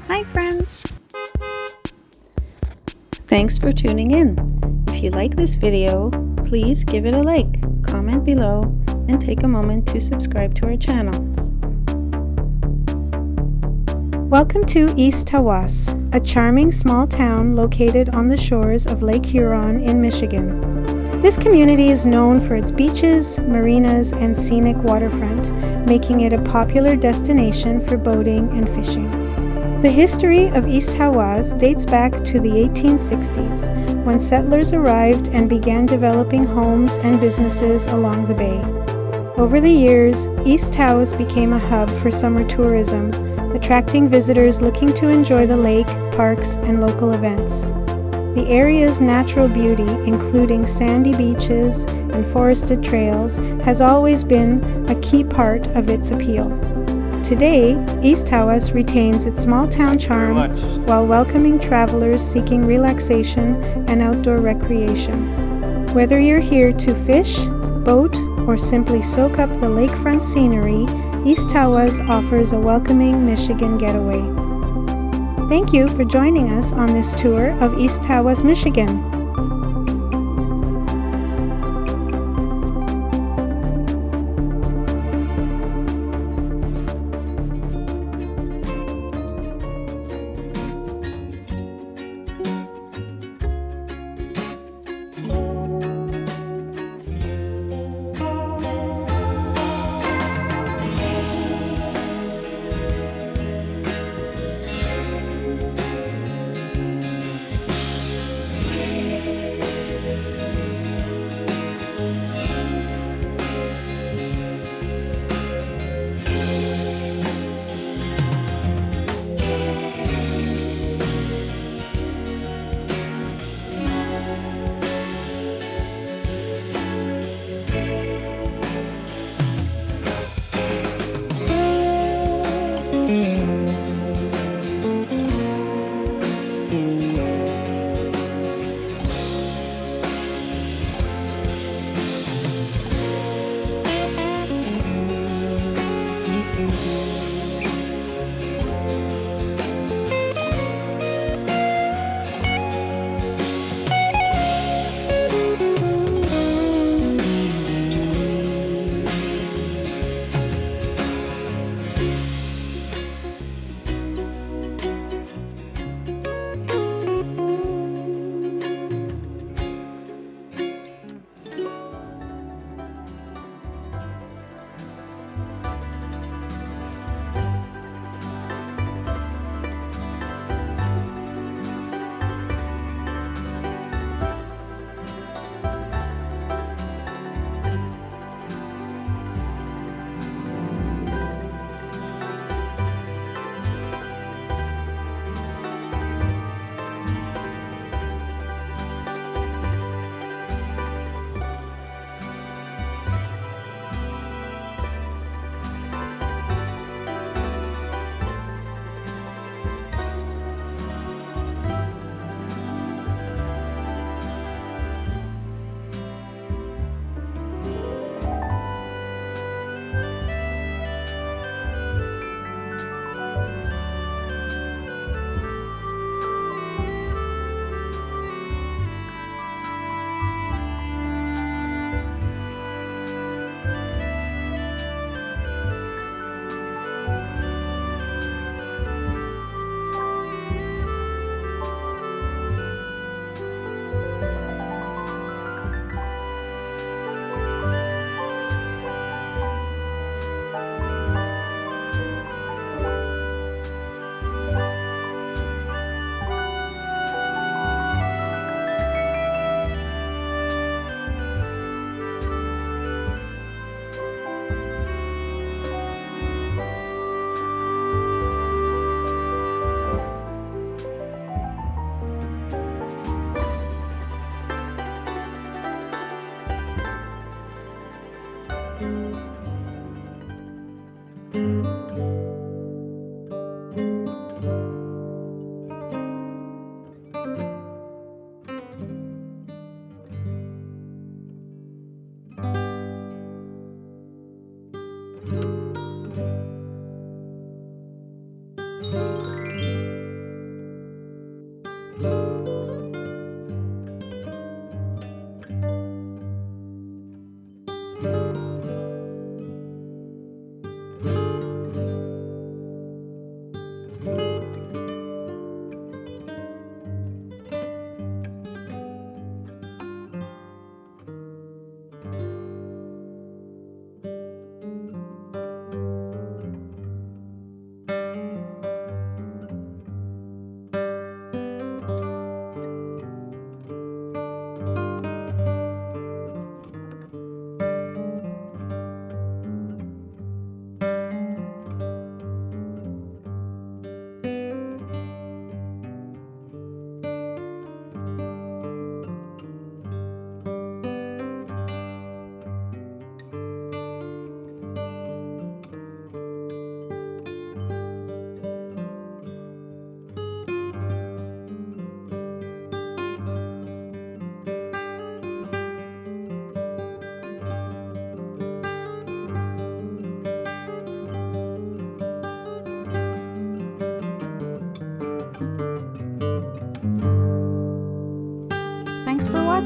Hi friends! Thanks for tuning in. If you like this video, please give it a like, comment below, and take a moment to subscribe to our channel. Welcome to East Tawas, a charming small town located on the shores of Lake Huron in Michigan. This community is known for its beaches, marinas, and scenic waterfront, making it a popular destination for boating and fishing. The history of East Tawas dates back to the 1860s, when settlers arrived and began developing homes and businesses along the bay. Over the years, East Tawas became a hub for summer tourism, attracting visitors looking to enjoy the lake, parks, and local events. The area's natural beauty, including sandy beaches and forested trails, has always been a key part of its appeal. Today, East Tawas retains its small-town charm while welcoming travelers seeking relaxation and outdoor recreation. Whether you're here to fish, boat, or simply soak up the lakefront scenery, East Tawas offers a welcoming Michigan getaway. Thank you for joining us on this tour of East Tawas, Michigan.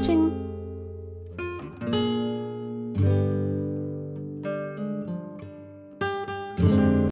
watching.